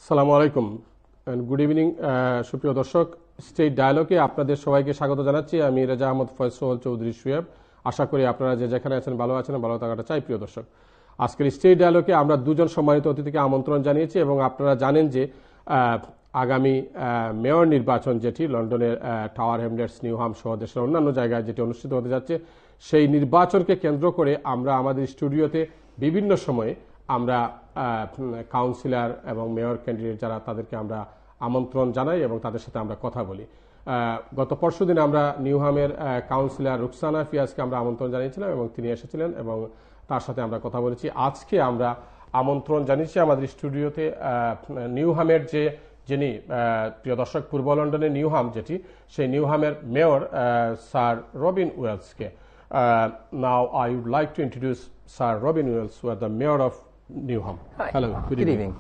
আসসালামু আলাইকুম and good evening সুপ্রিয় দর্শক স্টেট ডায়ালগে আপনাদের সবাইকে স্বাগত জানাচ্ছি আমি রাজা আহমদ ফয়সল চৌধুরী সুয়েব আশা করি আপনারা যে যেখানে আছেন ভালো আছেন ভালো থাকাটা চাই প্রিয় দর্শক আজকের স্টেট ডায়ালগে আমরা দুজন সম্মানিত অতিথিকে আমন্ত্রণ জানিয়েছি এবং আপনারা জানেন যে আগামী মেয়র নির্বাচন যেটি লন্ডনের টাওয়ার হ্যামলেটস নিউহাম সহ দেশের অন্যান্য জায়গায় যেটি অনুষ্ঠিত হতে যাচ্ছে সেই নির্বাচনকে কেন্দ্র করে আমরা আমাদের স্টুডিওতে বিভিন্ন সময়ে আমরা কাউন্সিলর এবং মেয়র ক্যান্ডিডেট যারা তাদেরকে আমরা আমন্ত্রণ জানাই এবং তাদের সাথে আমরা কথা বলি গত পরশুদিন আমরা নিউহামের কাউন্সিলর রুকসানা ফিয়াজকে আমরা আমন্ত্রণ জানিয়েছিলাম এবং তিনি এসেছিলেন এবং তার সাথে আমরা কথা বলেছি আজকে আমরা আমন্ত্রণ জানিয়েছি আমাদের স্টুডিওতে নিউহামের যিনি প্রিয় দর্শক পূর্ব লন্ডনের নিউহাম যেটি সেই নিউহামের মেয়র স্যার রবিন ওয়েলসকে now I would like to introduce Sir Robin Wells, who is the mayor of Newham. Hi. Hello. Good evening.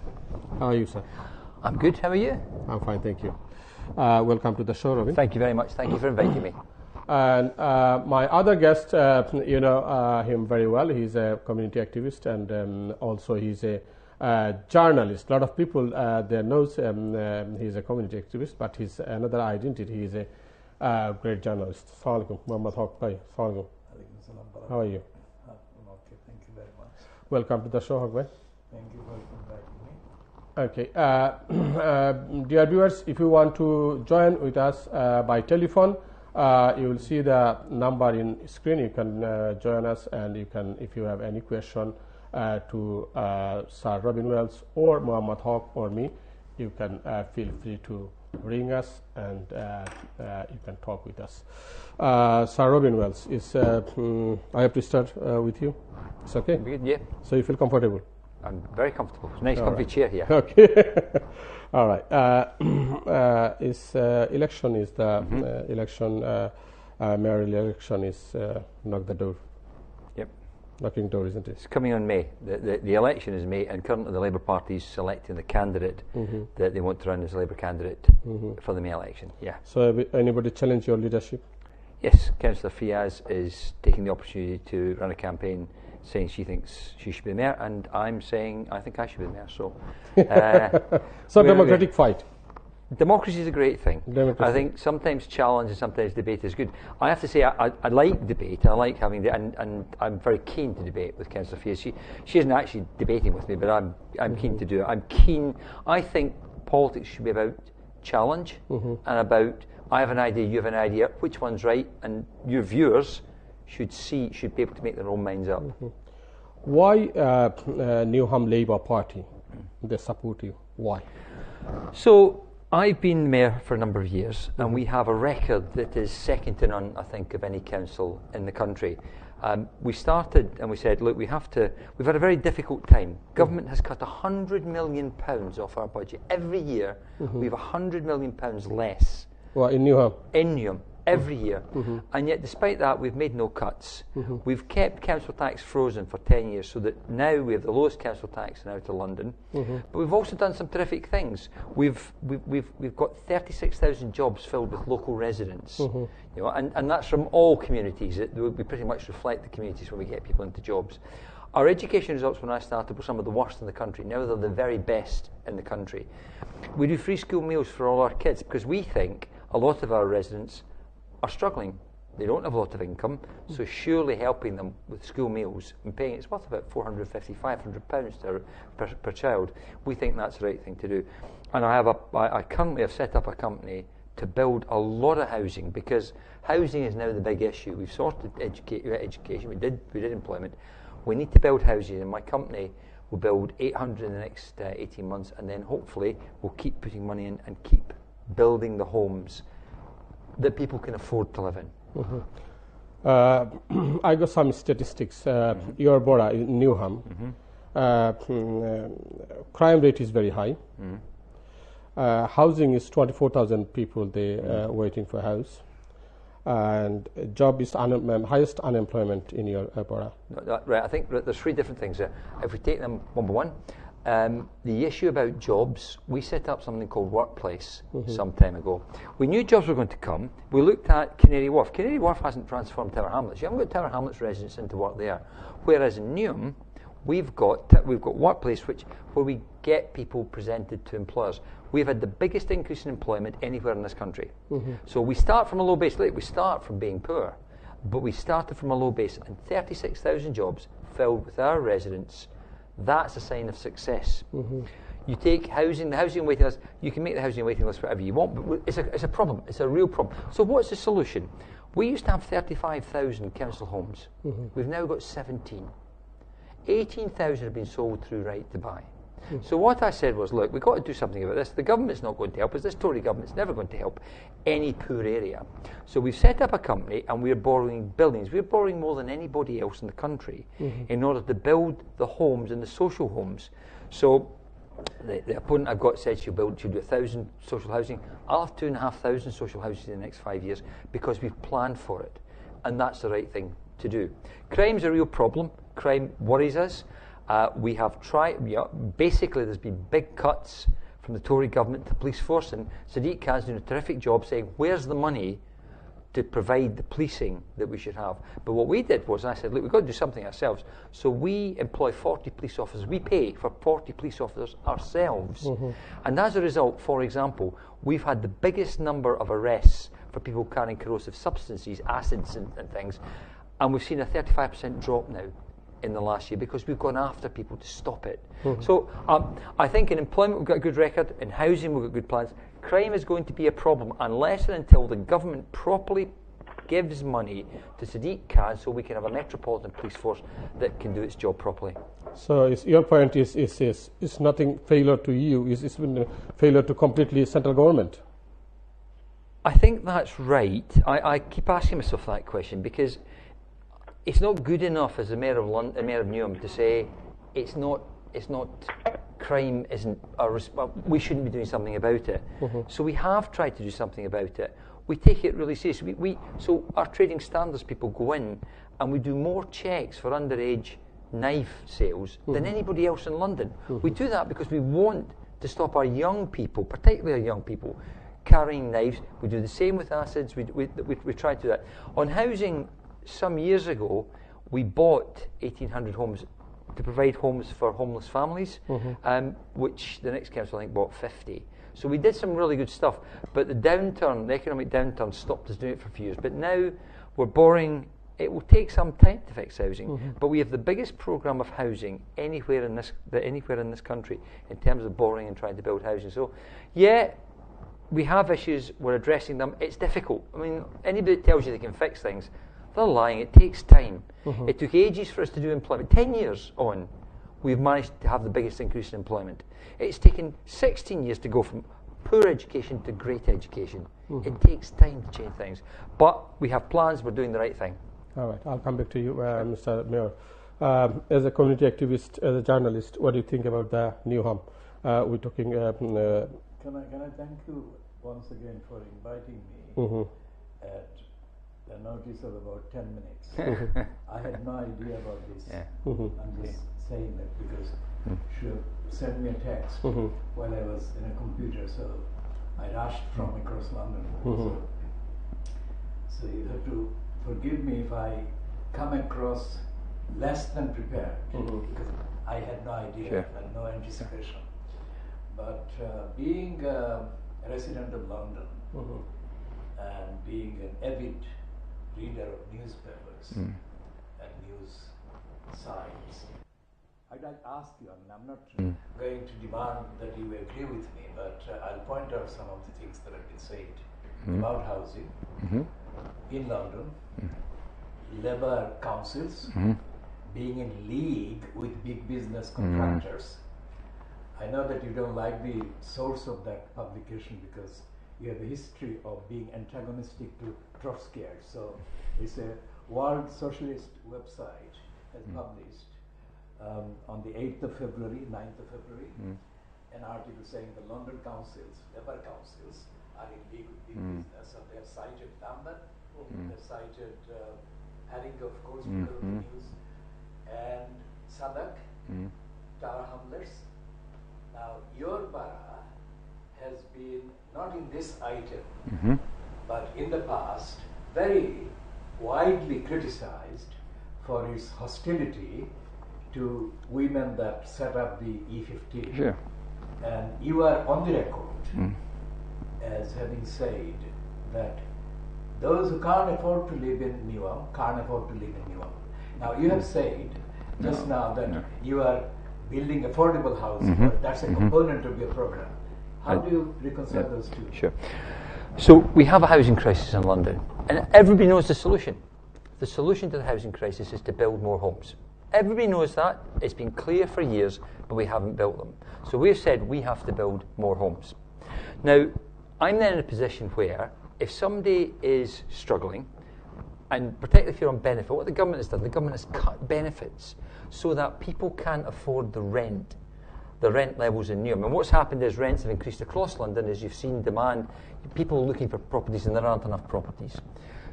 How are you, sir? I'm good. How are you? I'm fine, thank you. Welcome to the show, Robin. Thank you very much. Thank you for inviting me. And my other guest, you know him very well. He's a community activist and also he's a journalist. A lot of people there knows he's a community activist, but he's another identity. He's a great journalist. Assalamu alaikum. Muhammad Haq Bhai. Assalamu alaikum. How are you? I'm okay, thank you very much. Welcome to the show, Haq Bhai. Thank you for inviting me. Okay. Dear viewers, if you want to join with us by telephone, you will see the number in screen. You can join us, and you can, if you have any question to Sir Robin Wells or Muhammad Haq or me, you can feel free to ring us and you can talk with us. Sir Robin Wells, I have to start with you. It's okay? Good, yeah. So you feel comfortable? I'm very comfortable. It's a nice, All comfy right. chair here. Okay. All right. Election is the election, mayoral election is knock the door. Yep. Knocking door, isn't it? It's coming on May. The election is May, and currently the Labour Party is selecting the candidate that they want to run as a Labour candidate for the May election. Yeah. So anybody challenge your leadership? Yes, Councillor Fiaz is taking the opportunity to run a campaign saying she thinks she should be the mayor, and I'm saying I think I should be the mayor. So, So democratic fight. democracy is a great thing. Democracy. I think sometimes challenge and sometimes debate is good. I have to say I like debate. I like having and I'm very keen to debate with Councillor Fiaz. She isn't actually debating with me, but I'm keen to do it. I'm keen. I think politics should be about challenge and about I have an idea, you have an idea, which one's right, and your viewers should be able to make their own minds up. Why Newham Labour Party? They support you. Why? So I've been mayor for a number of years, and we have a record that is second to none, I think, of any council in the country. We started and we said, look, we've had a very difficult time. Government has cut £100 million off our budget. Every year, we have £100 million less Well, in Newham. in Newham every year. And yet, despite that, we've made no cuts. We've kept council tax frozen for 10 years, so that now we have the lowest council tax in outer London. But we've also done some terrific things. We've got 36,000 jobs filled with local residents, you know, and that's from all communities. We pretty much reflect the communities when we get people into jobs. Our education results when I started were some of the worst in the country. Now they're the very best in the country. We do free school meals for all our kids because we think a lot of our residents are struggling. They don't have a lot of income, so surely helping them with school meals and paying, it's worth about £450, £500 per child. We think that's the right thing to do. And I currently have set up a company to build a lot of housing because housing is now the big issue. We've sorted education, we did employment. We need to build housing, and my company will build 800 in the next 18 months, and then hopefully we'll keep putting money in and keep building the homes that people can afford to live in. I got some statistics. Your borough in Newham, crime rate is very high. Housing is 24,000 people they waiting for a house, and job is highest unemployment in your borough. Right, I think there's three different things there. If we take them one by one, the issue about jobs, we set up something called Workplace some time ago. We knew jobs were going to come. We looked at Canary Wharf. Canary Wharf hasn't transformed Tower Hamlets. You haven't got Tower Hamlets residents into work there. Whereas in Newham, we've got workplace where we get people presented to employers. We've had the biggest increase in employment anywhere in this country. So we start from a low base. Look, we start from being poor, but we started from a low base, and 36,000 jobs filled with our residents. That's a sign of success. You take housing, the housing waiting list, you can make the housing waiting list whatever you want, but it's a problem. It's a real problem. So what's the solution? We used to have 35,000 council homes. We've now got 17. 18,000 have been sold through Right to Buy. So what I said was, look, we've got to do something about this. The government's not going to help us. This Tory government's never going to help any poor area. So we've set up a company and we're borrowing buildings. We're borrowing more than anybody else in the country in order to build the homes and the social homes. So the opponent I've got said she'll do 1,000 social housing. I'll have 2,500 social houses in the next 5 years because we've planned for it. And that's the right thing to do. Crime's a real problem. Crime worries us. We have tried, basically there's been big cuts from the Tory government to police force, and Sadiq Khan's doing a terrific job saying, where's the money to provide the policing that we should have? But what we did was, I said, look, we've got to do something ourselves. So we employ 40 police officers. We pay for 40 police officers ourselves. And as a result, for example, we've had the biggest number of arrests for people carrying corrosive substances, acids and things, and we've seen a 35% drop now in the last year because we've gone after people to stop it. So I think in employment we've got a good record, in housing we've got good plans. Crime is going to be a problem unless and until the government properly gives money to Sadiq Khan so we can have a metropolitan police force that can do its job properly. So your point is nothing failure to you, it's been a failure to completely central government. I think that's right. I keep asking myself that question because it's not good enough as the Mayor of London, Mayor of Newham, to say it's not crime isn't we shouldn't be doing something about it. So we have tried to do something about it. We take it really seriously. So our trading standards people go in and we do more checks for underage knife sales than anybody else in London. We do that because we want to stop our young people, particularly our young people, carrying knives. We do the same with acids. We try to do that. On housing, some years ago, we bought 1,800 homes to provide homes for homeless families, which the next council, I think, bought 50. So we did some really good stuff. But the economic downturn, stopped us doing it for a few years. But now we're borrowing. It will take some time to fix housing, but we have the biggest programme of housing anywhere in this country in terms of borrowing and trying to build housing. So, yeah, we have issues. We're addressing them. It's difficult. I mean, anybody that tells you they can fix things, they're lying. It takes time. It took ages for us to do employment. 10 years on, we've managed to have the biggest increase in employment. It's taken 16 years to go from poor education to great education. It takes time to change things. But we have plans. We're doing the right thing. All right, I'll come back to you, Mr. Mayor. As a community activist, as a journalist, what do you think about the Newham? We're talking. Can I thank you once again for inviting me at the notice of about 10 minutes. I had no idea about this. I'm just saying that because she sent me a text while I was in a computer, so I rushed from across London. So you have to forgive me if I come across less than prepared, because I had no idea and no anticipation. But being a resident of London and being an avid reader of newspapers and news sites, I'd like to ask you, I mean, I'm not going to demand that you agree with me, but I'll point out some of the things that have been said about housing in London, labour councils, being in league with big business contractors. I know that you don't like the source of that publication because you have a history of being antagonistic to Trotskyites. So it's a World Socialist website has published on the 8th of February, 9th of February, an article saying the London councils, labour councils, are in league with big business, and they have cited Lambeth, they have cited Haring, of course, because of the news, and Southwark, Tower Hamlets. Now, your borough has been, not in this item, but in the past, very widely criticized for its hostility to women that set up the E15. Sure. And you are on the record as having said that those who can't afford to live in Newham can't afford to live in Newham. Now you have said just now that you are building affordable housing, or that's a component of your program. How do you reconcile those two? Sure. So we have a housing crisis in London, and everybody knows the solution. The solution to the housing crisis is to build more homes. Everybody knows that. It's been clear for years, but we haven't built them. So we've said we have to build more homes. Now, I'm then in a position where if somebody is struggling, and particularly if you're on benefit, what the government has done, the government has cut benefits so that people can't afford the rent levels in Newham. And what's happened is rents have increased across London as you've seen demand. People are looking for properties and there aren't enough properties.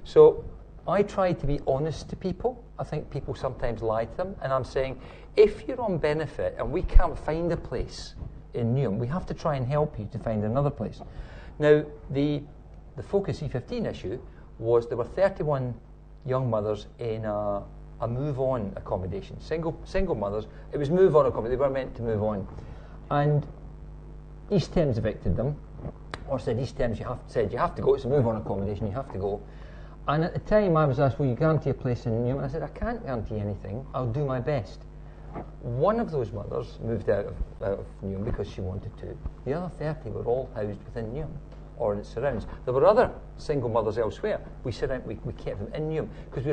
So I try to be honest to people. I think people sometimes lie to them. And I'm saying, if you're on benefit and we can't find a place in Newham, we have to try and help you to find another place. Now, the Focus E15 issue was there were 31 young mothers in a move-on accommodation, single mothers. It was move-on accommodation. They were meant to move on. And East Thames evicted them, or said, East Thames, you have to go. It's a move-on accommodation, you have to go. And at the time I was asked, will you guarantee a place in Newham? And I said, I can't guarantee anything. I'll do my best. One of those mothers moved out of Newham because she wanted to. The other 30 were all housed within Newham or in its surrounds. There were other single mothers elsewhere. We kept them in Newham because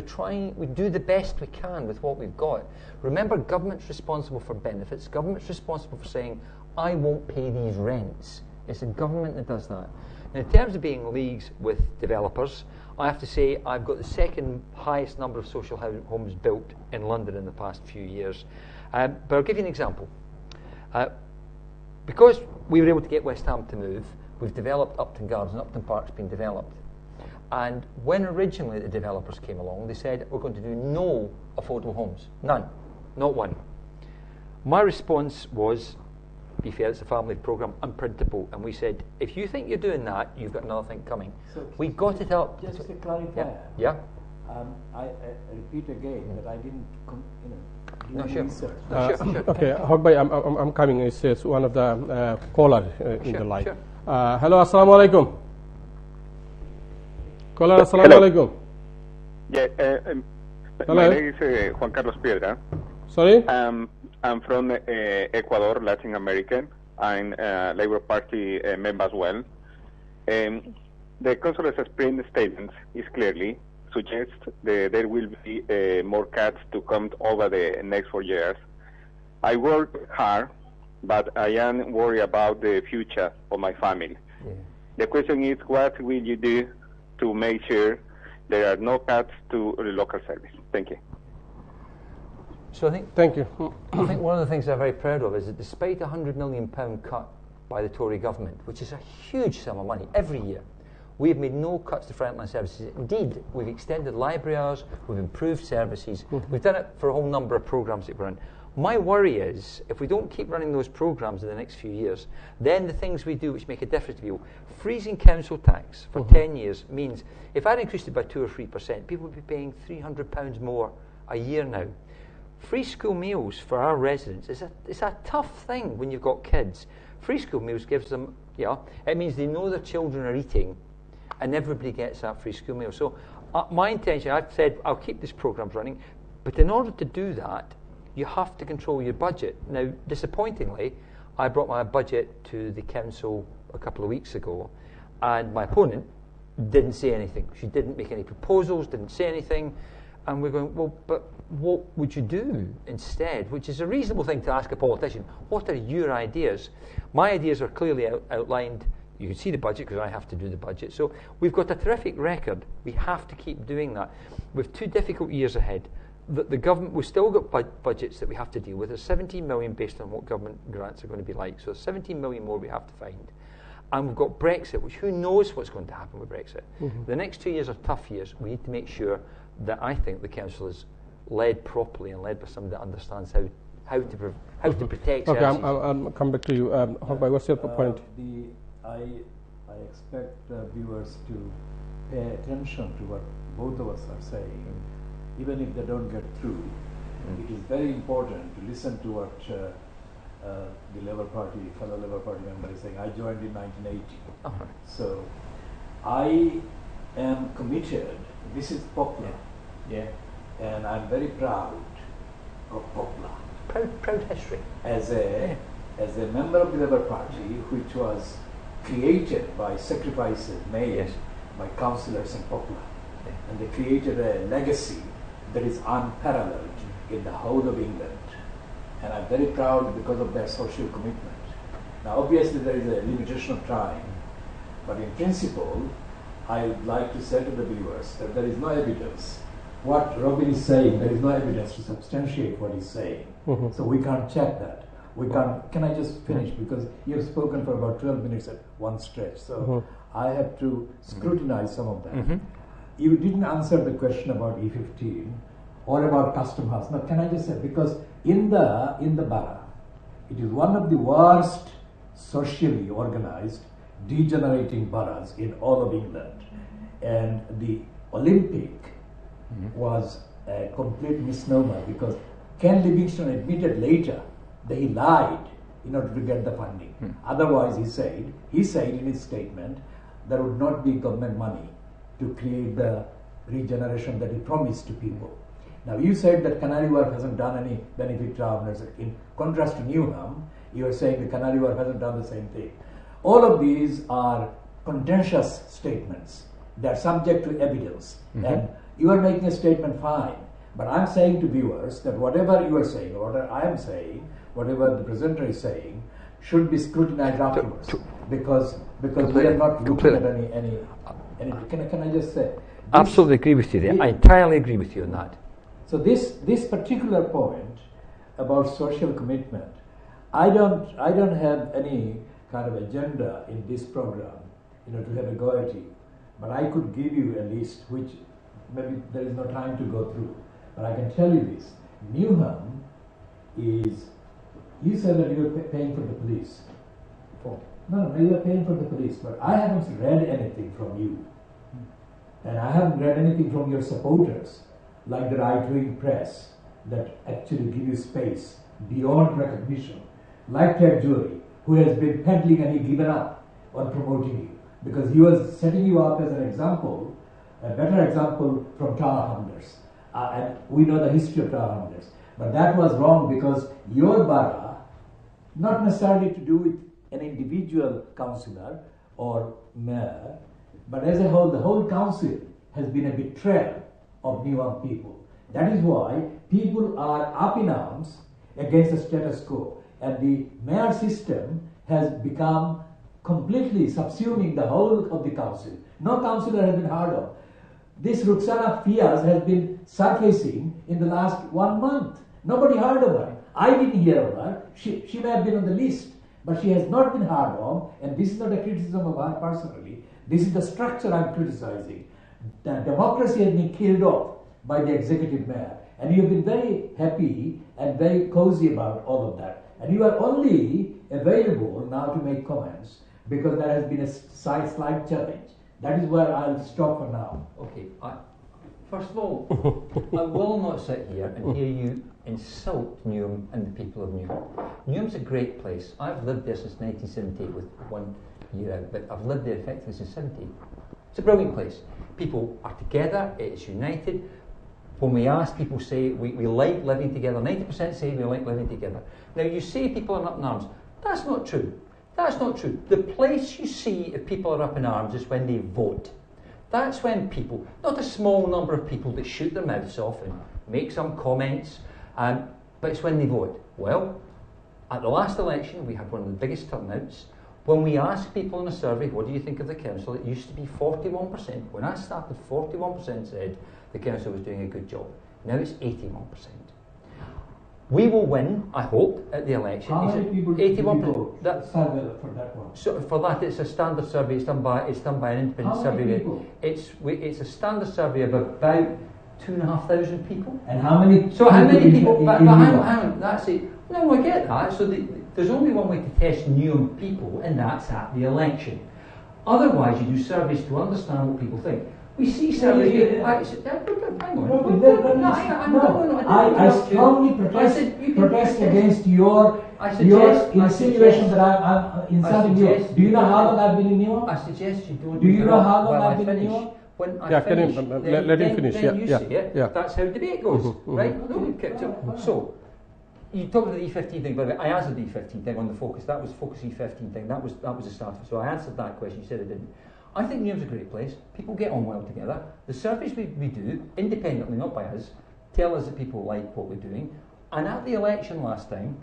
we do the best we can with what we've got. Remember, government's responsible for benefits. Government's responsible for saying, I won't pay these rents. It's the government that does that. Now, in terms of being leagues with developers, I have to say I've got the second highest number of social homes built in London in the past few years. But I'll give you an example. Because we were able to get West Ham to move, we've developed Upton Gardens, and Upton Park's been developed. And when originally the developers came along, they said, we're going to do no affordable homes. None. Not one. My response was, be fair, it's a family programme, unprintable. And we said, if you think you're doing that, you've got another thing coming. So we got it up. Just to clarify, Yeah. I repeat again that I didn't, do No, any sure. research. Sure. Okay, Hogbhai, I'm coming. It's one of the caller in the line. Sure. Hello, assalamu alaikum. Caller, assalamu alaikum. Yeah, Hello. my name is Juan Carlos Piedra. Sorry? I'm from Ecuador, Latin American. I'm Labour Party member as well. The Council's spring statement is clearly suggests that there will be more cuts to come over the next 4 years. I work hard, but I am worried about the future of my family. Yeah. The question is, what will you do to make sure there are no cuts to the local service? Thank you. So I think Thank you. one of the things I'm very proud of is that despite a £100 million cut by the Tory government, which is a huge sum of money every year, we have made no cuts to frontline services. Indeed, we've extended library hours, we've improved services, we've done it for a whole number of programmes that we're in. My worry is, if we don't keep running those programmes in the next few years, then the things we do which make a difference to people, freezing council tax for 10 years means if I'd increased it by 2 or 3%, people would be paying £300 more a year now. Free school meals for our residents is a tough thing when you've got kids. Free school meals gives them, it means they know their children are eating and everybody gets that free school meal. So my intention, I've said I'll keep these programmes running, but in order to do that, you have to control your budget. Now, disappointingly, I brought my budget to the council a couple of weeks ago, and my opponent didn't say anything. She didn't make any proposals, didn't say anything, and we're going, well, but what would you do instead? Which is a reasonable thing to ask a politician. What are your ideas? My ideas are clearly outlined. You can see the budget because I have to do the budget. So we've got a terrific record. We have to keep doing that. With 2 difficult years ahead, the government, we've still got budgets that we have to deal with. There's 17 million based on what government grants are going to be like. So there's 17 million more we have to find. And we've got Brexit, which who knows what's going to happen with Brexit. The next 2 years are tough years. We need to make sure that I think the council is led properly and led by somebody that understands how to protect Okay, services. I'll come back to you. Hogbhai, what's your point? I expect viewers to pay attention to what both of us are saying, even if they don't get through. it is very important to listen to what the Labour Party, fellow Labour Party member is saying. I joined in 1980. Oh, right. So I am committed. This is Poplar. Yeah. And I'm very proud of Poplar. Proud history. As a member of the Labour Party, which was created by sacrifices made Yes. by councillors in Poplar. Yeah. And they created a legacy that is unparalleled in the whole of England. And I'm very proud because of their social commitment. Now obviously there is a limitation of time, but in principle, I would like to say to the viewers that there is no evidence. What Robin is saying, there is no evidence to substantiate what he's saying. So we can't check that. We can't. Can I just finish? Because you've spoken for about 12 minutes at one stretch. So I have to scrutinize some of that. You didn't answer the question about E15 or about Custom House. Now, can I just say, because in the borough, it is one of the worst socially organized, degenerating boroughs in all of England. And the Olympic was a complete misnomer, because Ken Livingstone admitted later that he lied in order to get the funding. Otherwise, he said in his statement, there would not be government money to create the regeneration that he promised to people. Now, you said that Canary Wharf hasn't done any benefit travellers. In contrast to Newham, you are saying the Canary Wharf hasn't done the same thing. All of these are contentious statements. They are subject to evidence. And you are making a statement, fine. But I'm saying to viewers that whatever you are saying, or whatever I am saying, whatever the presenter is saying, should be scrutinized afterwards. Because we are not looking at any can I just say? Absolutely agree with you there. I entirely agree with you on that. So this particular point about social commitment, I don't have any kind of agenda in this program, to have a go at you. But I could give you a list which maybe there is no time to go through. But I can tell you this: Newham is. You said that you were paying for the police. No, you are paying for the police. But I haven't read anything from you, and I haven't read anything from your supporters, like the right-wing press, that actually give you space beyond recognition, like Ted Jury, who has been peddling and he given up on promoting you because he was setting you up as an example, a better example from Tower Hamlets. And we know the history of Tower Hamlets. But that was wrong, because your borough, not necessarily to do with an individual councillor or mayor, but as a whole, the whole council has been a betrayal of Newham people. That is why people are up in arms against the status quo. And the mayor system has become completely subsuming the whole of the council. No councillor has been heard of. This Ruxana Fiaz has been surfacing in the last 1 month. Nobody heard of her. I didn't hear of her. She may have been on the list, but she has not been heard of. And this is not a criticism of her personally. This is the structure I'm criticizing. The democracy has been killed off by the executive mayor. And you have been very happy and very cozy about all of that. And you are only available now to make comments because there has been a slight challenge. That is where I'll stop for now. Okay. First of all, I will not sit here and hear you insult Newham and the people of Newham. Newham's a great place. I've lived there since 1978 with 1 year out, but I've lived there effectively since 70. It's a brilliant place. People are together, it's united. When we ask, people say we like living together. 90% say we like living together. Now, you say people are up in arms. That's not true. That's not true. The place you see if people are up in arms is when they vote. That's when people, not a small number of people that shoot their mouths off and make some comments, but it's when they vote. Well, at the last election, we had one of the biggest turnouts. When we asked people in a survey, what do you think of the council, it used to be 41%. When I started, 41% said the council was doing a good job. Now it's 81%. We will win, I hope, at the election. How many people did you vote for that one? So for that, it's a standard survey. It's done by an independent How survey. many people? It's a standard survey of about 2,500 people. And how many? So how many people? In But Newham? hang on, that's it. No, I get that. So there's only one way to test Newham people, and that's at the election. Otherwise, you do surveys to understand what people think. We see service. Yeah. Hang on. I strongly protest against your insinuation that I'm insulting you. Do you know how long I've been in New York? I suggest you don't. Do you know how long while I've I been in New finish. York? When I Yeah, can finish, you- then- let him then- finish. Then Yeah, you yeah, say it. yeah. That's how debate goes, right? No, we kept it. So, you talked about the E15 thing, but I answered the E15 thing on the Focus. That was Focus E15 thing. That was the start. So I answered that question. You said I didn't. I think Newham's a great place. People get on well together. The surveys we do, independently, not by us, tell us that people like what we're doing. And at the election last time,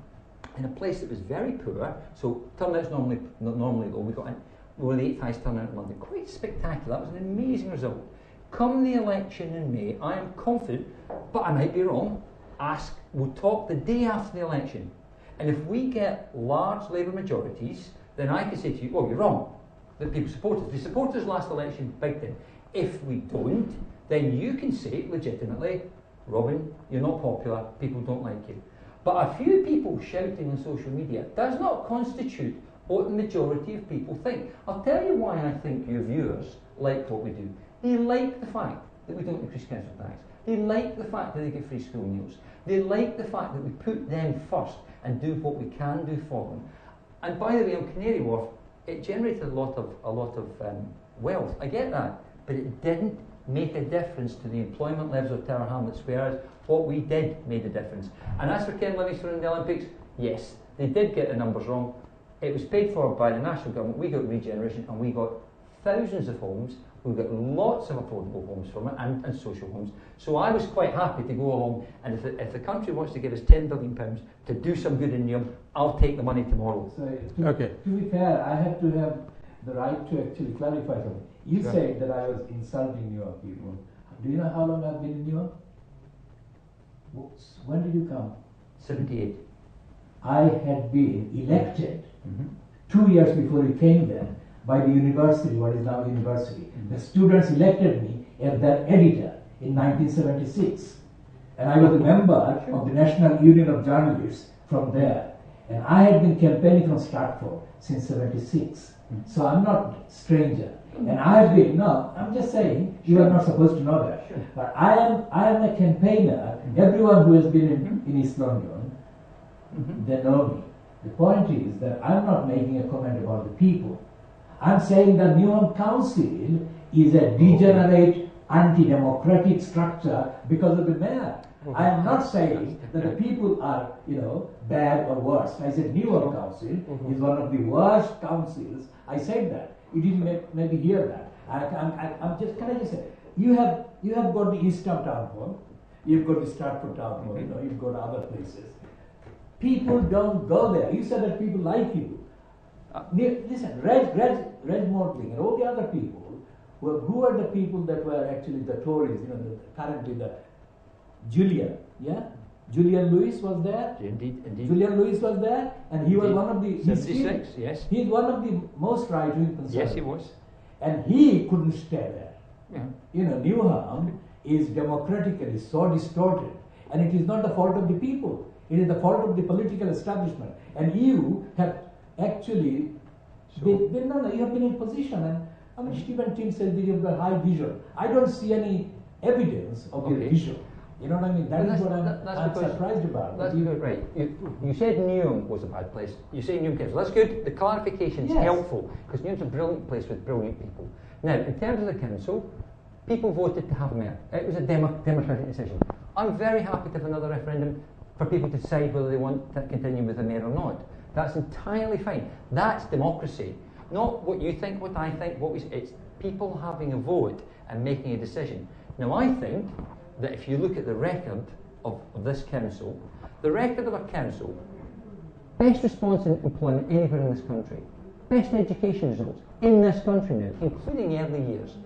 in a place that was very poor, so turnout's normally low. We were the 8th highest turnout in London. Quite spectacular. That was an amazing result. Come the election in May, I am confident, but I might be wrong. We'll talk the day after the election. And if we get large Labour majorities, then I can say to you, oh, you're wrong. That people support us. They supported us last election, big thing. If we don't, then you can say legitimately, Robin, you're not popular, people don't like you. But a few people shouting on social media does not constitute what the majority of people think. I'll tell you why I think your viewers like what we do. They like the fact that we don't increase council tax. They like the fact that they get free school meals. They like the fact that we put them first and do what we can do for them. And by the way, on Canary Wharf, it generated a lot of wealth. I get that, but it didn't make a difference to the employment levels of Tower Hamlets, whereas what we did made a difference. And as for Ken Livingstone in the Olympics, yes, they did get the numbers wrong. It was paid for by the national government. We got regeneration and we got thousands of homes. We got lots of affordable homes from it and social homes. So I was quite happy to go along, and if the country wants to give us £10 billion to do some good in Newham, I'll take the money tomorrow. So Okay. to be fair, I have to have the right to actually clarify something. You Sure. said that I was insulting New York people. Do you know how long I've been in New York? When did you come? 78. I had been elected Mm-hmm. 2 years before you came there by the university, what is now university. The students elected me as their editor in 1976. And I was a member of the National Union of Journalists from there. And I had been campaigning from Stratford since 76. So I'm not stranger. And I have been, no, I'm just saying, you are not supposed to know that. But I am a campaigner. Everyone who has been in East London, they know me. The point is that I'm not making a comment about the people. I'm saying that Newham Council is a degenerate, anti-democratic structure because of the mayor. I am not saying that the people are, bad or worse. I said Newham Council is one of the worst councils. I said that. You didn't maybe hear that. Can I just say, you have got the Eastham Town Hall, you've got the Stratford Town Hall, you've got other places. People don't go there. You said that people like you. Listen, Reg Mortling and all the other people, who are the people that were actually the Tories, currently the Julian, Julian Lewis was there. Indeed. Julian Lewis was there, and he was one of the... 76, yes. He's one of the most right-wing conservatives. Yes, he was. And he couldn't stay there. Yeah. Newham is democratically so distorted, and it is not the fault of the people. It is the fault of the political establishment. And you have actually you have been in position. And Stephen Tim says that you've got high vision. I don't see any evidence of your vision. You know what I mean? That is what I'm surprised about. That's good, right. You said Newham was a bad place. You say Newham Council. That's good. The clarification is helpful, because Newham's a brilliant place with brilliant people. Now, in terms of the council, people voted to have a mayor. It was a democratic decision. I'm very happy to have another referendum for people to decide whether they want to continue with the mayor or not. That's entirely fine. That's democracy. Not what you think, what I think, it's people having a vote and making a decision. Now, I think that if you look at the record of this council, the record of a council, best response in employment anywhere in this country, best education results in this country now, including early years,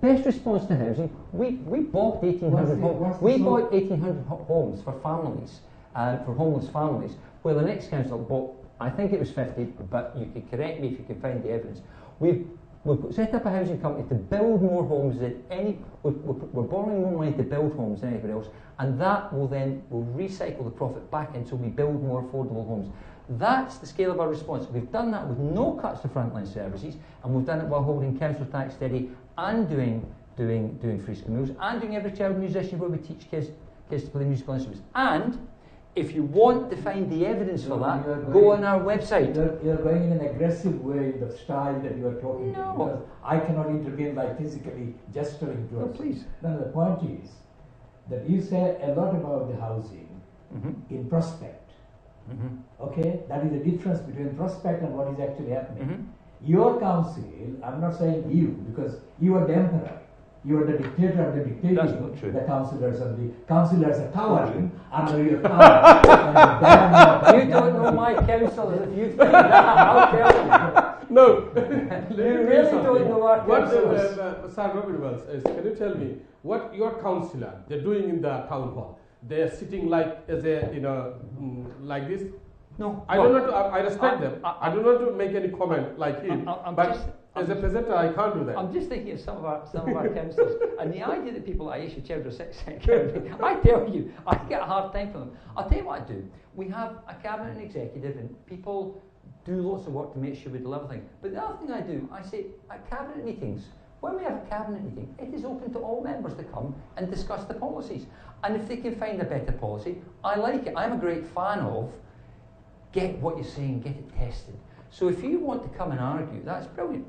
best response to housing. We bought 1,800 homes. We bought 1,800 homes for families, for homeless families, where the next council bought, I think it was 50, but you can correct me if you can find the evidence. We've set up a housing company to build more homes than we're borrowing more money to build homes than anybody else, and that will recycle the profit back in, so we build more affordable homes. That's the scale of our response. We've done that with no cuts to frontline services, and we've done it while holding council tax steady and doing doing free school meals and doing Every Child Musician, where we teach kids to play musical instruments. And if you want to find the evidence for that, go on our website. You're going in an aggressive way in the style that you are talking to, because I cannot intervene by physically gesturing to us. Please. No, the point is that you say a lot about the housing in prospect. Okay, that is the difference between prospect and what is actually happening. Your council, I'm not saying you, because you are the emperor. You are the dictator of the dictating. That's not true. The councillors are towering under your power. You don't know my councillors. If you think that, I'll tell you. No. You really don't know our councillors. Sir Robin Wells, can you tell me what your councillor they're doing in the town hall? They're sitting like as a like this. No, I don't want to. I respect them. I don't want to make any comment like him. As a presenter, I can't do that. I'm just thinking of some of our councillors, and the idea that people like Aisha Chowdhury 6 County, I tell you, I get a hard time for them. I'll tell you what I do. We have a cabinet and executive, and people do lots of work to make sure we deliver things. But the other thing I do, I say at cabinet meetings, when we have a cabinet meeting, it is open to all members to come and discuss the policies. And if they can find a better policy, I like it. I'm a great fan of get what you're saying, get it tested. So if you want to come and argue, that's brilliant.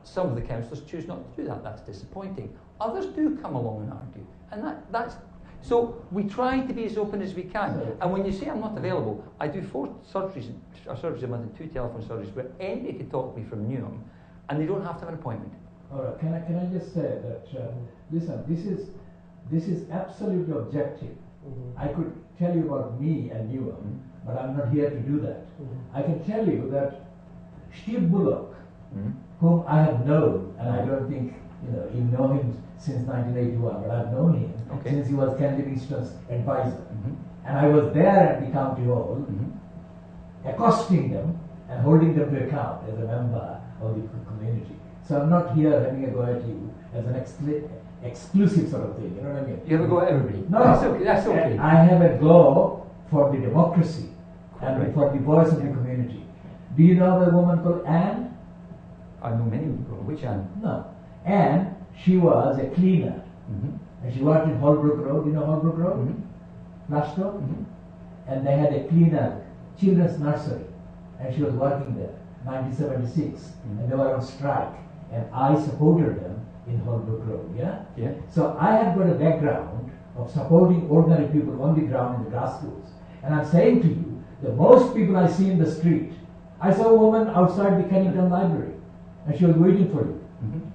Some of the councillors choose not to do that. That's disappointing. Others do come along and argue, and that's. So we try to be as open as we can. And when you say I'm not available, I do 4 surgeries a month and 2 telephone surgeries where anybody can talk to me from Newham, and they don't have to have an appointment. All right. Can I just say that listen, this is absolutely objective. I could tell you about me and Newham, but I'm not here to do that. I can tell you that Steve Bullock, whom I have known, and I don't think you know him since 1981, but I've known him since he was Ken Livingstone's advisor, and I was there at the county hall, accosting them and holding them to account as a member of the community. So I'm not here having a go at you as an exclusive sort of thing. You know what I mean? You have a go at everybody. No, that's okay. That's okay. I have a go for the democracy and for the voice of the community. Do you know a woman called Anne? I know many people. Which Anne? No. Anne, she was a cleaner. And she worked in Holbrook Road. You know Holbrook Road? Plaistow? And they had a cleaner, children's nursery. And she was working there, 1976. And they were on strike. And I supported them in Holbrook Road, yeah? So I have got a background of supporting ordinary people on the ground in the grassroots. And I'm saying to you, the most people I see in the street, I saw a woman outside the Kennington Library, and she was waiting for you.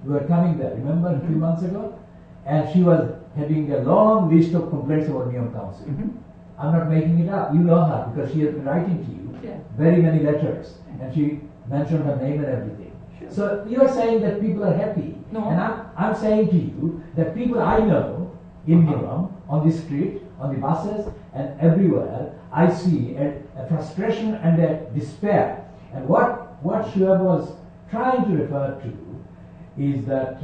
You were coming there, remember, a few months ago? And she was having a long list of complaints about Newham Council. I'm not making it up. You know her because she has been writing to you very many letters, and she mentioned her name and everything. So you are saying that people are happy, and I'm saying to you that people I know in Newham, on the street, on the buses, and everywhere, I see a frustration and a despair. And what Shuaib was trying to refer to is that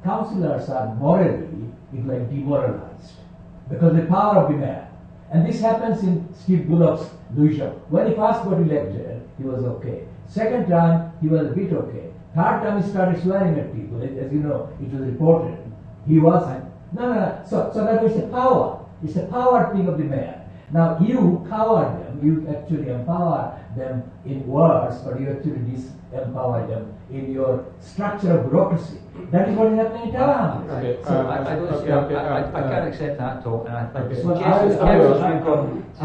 councillors are morally, demoralized because the power of the mayor. And this happens in Steve Bullock's Lewisham. When he first got elected, he was okay. Second time, he was a bit okay. Third time, he started swearing at people. As you know, it was reported. He was... No. So that was the power. It's the power thing of the mayor. Now, you cower them. You actually empower them in words, but you actually disempower them in your structure of bureaucracy. That is what is happening in Tower. I can't accept that at all. And I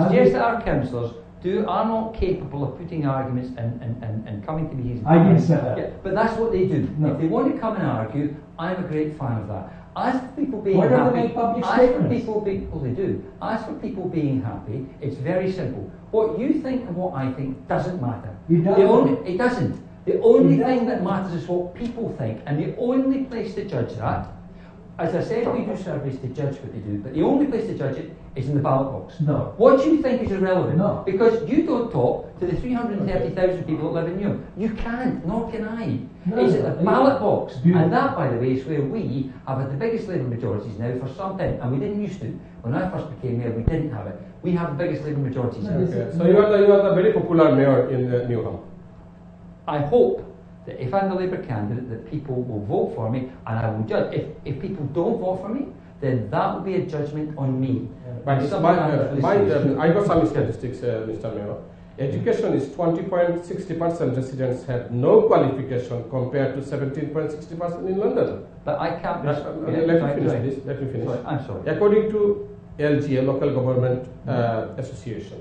suggest that our councillors are not capable of putting arguments and coming to meetings. I didn't say that. But that's what they do. No. If they want to come and argue, I'm a great fan of that. As for people being Why don't happy, they make public as statements? for people being, well, they do. As for people being happy, it's very simple. What you think and what I think doesn't matter. It doesn't. It doesn't. The only thing that matters is what people think, and the only place to judge that, as I said, we do surveys to judge what they do, but the only place to judge it is in the ballot box. No. What you think is irrelevant, No. because you don't talk to the 330,000 people that live in Newham. You can't, nor can I. No, It's at the ballot box, Do you- and that, by the way, is where we have had the biggest Labour majorities now for some time, and we didn't used to. When I first became mayor, we didn't have it. We have the biggest Labour majorities now. Okay. So you are the very popular mayor in Newham. I hope that if I'm the Labour candidate, that people will vote for me and I will judge. If people don't vote for me, then that will be a judgment on me. But It's I got some statistics, Mr. Mayor. Education is 20.60% residents have no qualification compared to 17.60% in London. But I can't. Let me finish this. Let me finish. Sorry, I'm sorry. According to LGA, Local Government Association,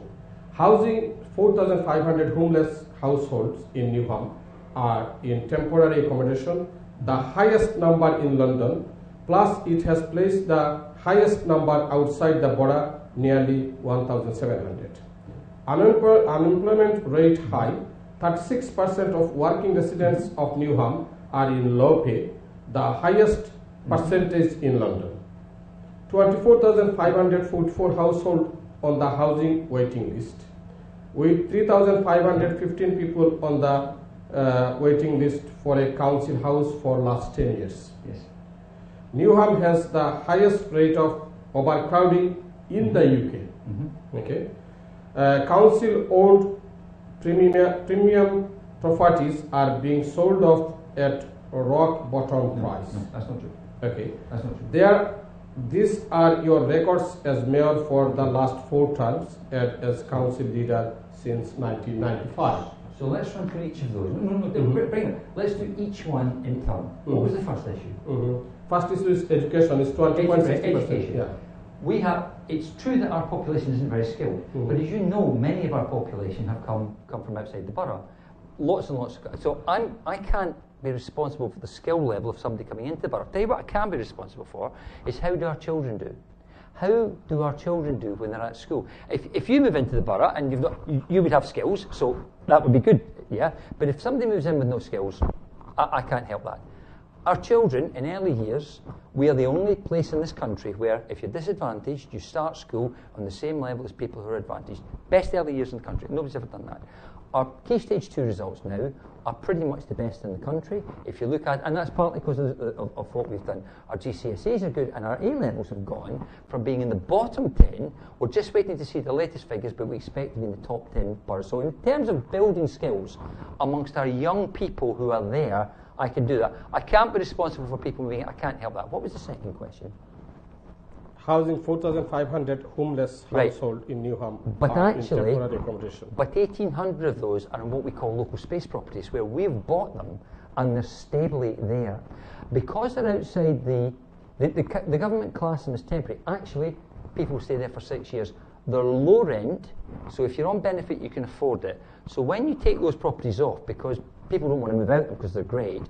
housing 4,500 homeless households in Newham are in temporary accommodation, the highest number in London, plus it has placed the highest number outside the border, nearly 1,700. Unemployment rate high, 36% of working residents of Newham are in low pay, the highest percentage in London. 24,544 households on the housing waiting list, with 3,515 people on the waiting list for a council house for last 10 years. Yes. Newham has the highest rate of overcrowding in the UK. Okay. Council-owned premium properties are being sold off at rock bottom price. No, that's not true. Okay. That's not true. These are your records as mayor for the last 4 terms and as council leader since 1995. So let's run through each of those. Bring it. Let's do each one in turn. What was the first issue? First issue is education, is 20.60%. Education. Yeah. We have. It's true that our population isn't very skilled, but as you know, many of our population have come from outside the borough. Lots and lots. So I can't be responsible for the skill level of somebody coming into the borough. Tell you what I can be responsible for is how do our children do? How do our children do when they're at school? If you move into the borough and you would have skills, so that would be good, yeah. But if somebody moves in with no skills, I can't help that. Our children in early years, we are the only place in this country where if you're disadvantaged, you start school on the same level as people who are advantaged. Best early years in the country. Nobody's ever done that. Our Key Stage 2 results now are pretty much the best in the country. If you look at, and that's partly because of what we've done. Our GCSEs are good and our A-levels have gone from being in the bottom 10, we're just waiting to see the latest figures, but we expect to be in the top 10 boroughs. So in terms of building skills amongst our young people who are there, I can do that. I can't be responsible for people moving. I can't help that. What was the second question? Housing 4,500 homeless household in Newham. But actually, in temporary accommodation. But 1,800 of those are in what we call local space properties, where we've bought them and they're stably there. Because they're outside the government class them as temporary. Actually, people stay there for 6 years. They're low rent, so if you're on benefit, you can afford it. So when you take those properties off, because people don't want to move out because they're great,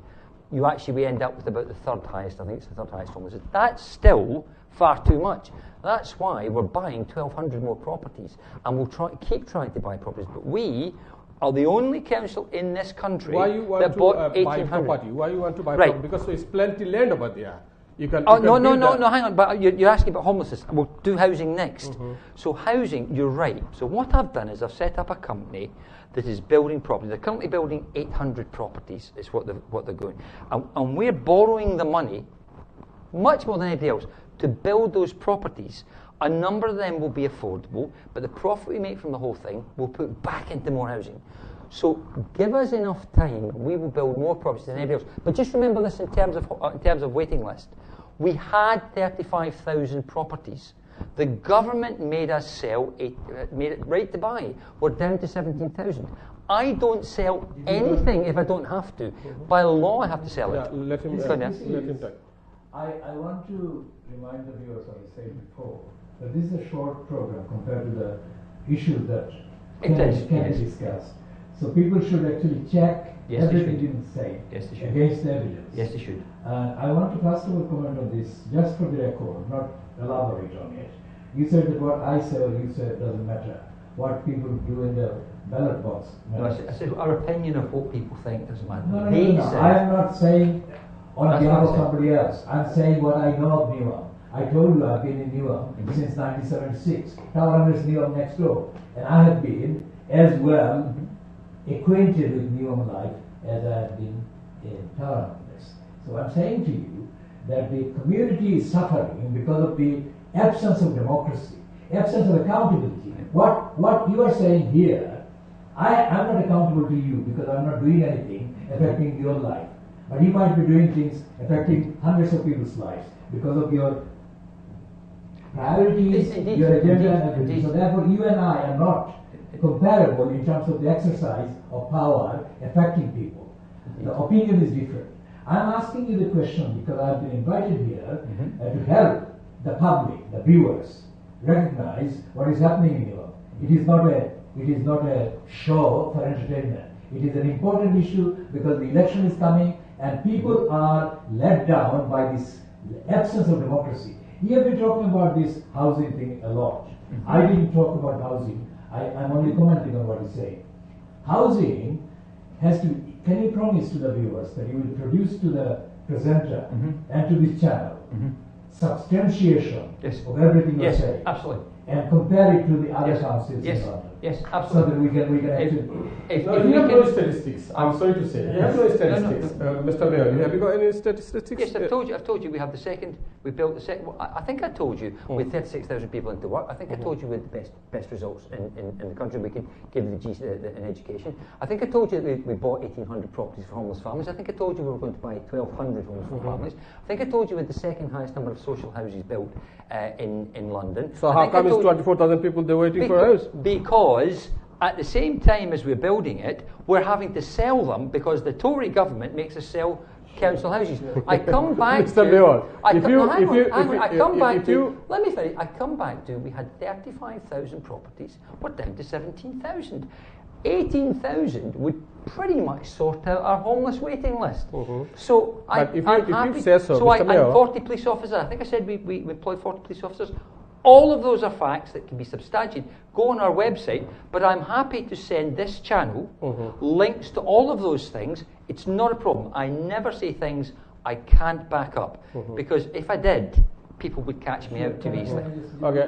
we end up with about the third highest, I think it's the third highest homeless. That's still far too much. That's why we're buying 1,200 more properties, and we'll keep trying to buy properties. But we are the only council in this country that bought 1,800. Why you want to buy property? Because there's plenty land over there. You can no, hang on. But you're asking about homelessness. We'll do housing next. So housing, you're right. So what I've done is I've set up a company that is building properties. They're currently building 800 properties. Is what they're going. And we're borrowing the money, much more than anybody else, to build those properties. A number of them will be affordable, but the profit we make from the whole thing we'll put back into more housing. So give us enough time, we will build more properties than anybody else. But just remember this in terms of waiting list. We had 35,000 properties. The government made us sell, made it right to buy. We're down to 17,000. I don't sell anything if I don't have to. By law, I have to sell it. Let him talk. I want to remind the viewers, as I said before, that this is a short program compared to the issues that can be discussed. So people should actually check everything you say against the evidence. Yes, they should. I want to first of all comment on this, just for the record, not elaborate on it. You said that what I say or you said doesn't matter. What people do in the ballot box matters. No, I said our opinion of what people think doesn't matter. No. I am not saying on behalf of somebody else. I'm saying what I know of Newham. I told you I've been in Newham since 1976. Tower Hamlets Newham next door. And I have been as well acquainted with Newham life as I have been in Tower Hamlets. So I'm saying to you that the community is suffering because of the absence of democracy, absence of accountability. What you are saying here, I'm not accountable to you because I'm not doing anything affecting your life. But you might be doing things affecting hundreds of people's lives because of your priorities, Indeed. your agenda, and Indeed. everything. So therefore, you and I are not comparable in terms of the exercise of power affecting people. The opinion is different. I'm asking you the question because I've been invited here to help the public, the viewers, recognize what is happening in Europe. It is not a show for entertainment. It is an important issue because the election is coming and people are let down by this absence of democracy. You have been talking about this housing thing a lot. I didn't talk about housing. I'm only commenting on what you say. Housing has to. Can you promise to the viewers that you will produce to the presenter and to this channel substantiation Yes. of everything you Yes, say absolutely. and compare it to the other Yes. councils Yes. in London? Yes, So absolutely. that we can actually. No, If you we have can- no statistics. I'm sorry to say. You have no statistics. Mr. Mayor, have you got any statistics? Yes, I've told you we have the second, we built the second, I think I told you with 36,000 people into work, I think I told you with the best results in the country we can give in education. I think I told you that we bought 1,800 properties for homeless families. I think I told you we were going to buy 1,200 homes for families. I think I told you with the second highest number of social houses built in London. So I how think I come it's told you- 24,000 people they're waiting for a house? Because at the same time as we're building it, we're having to sell them because the Tory government makes us sell council houses. I come back Mr. to... Mayor, I if come- you- no, hang if on, you- hang if on, you- I come if- back if to... you- Let me finish. I come back to, we had 35,000 properties, we're down to 17,000. 18,000 would pretty much sort out our homeless waiting list. So But if I'm you happy... say so, I, Mr. and Mayor- 40 police officers, I think I said we employed 40 police officers. All of those are facts that can be substantiated. Go on our website, but I'm happy to send this channel links to all of those things. It's not a problem. I never say things I can't back up because if I did, people would catch me out too easily. Okay,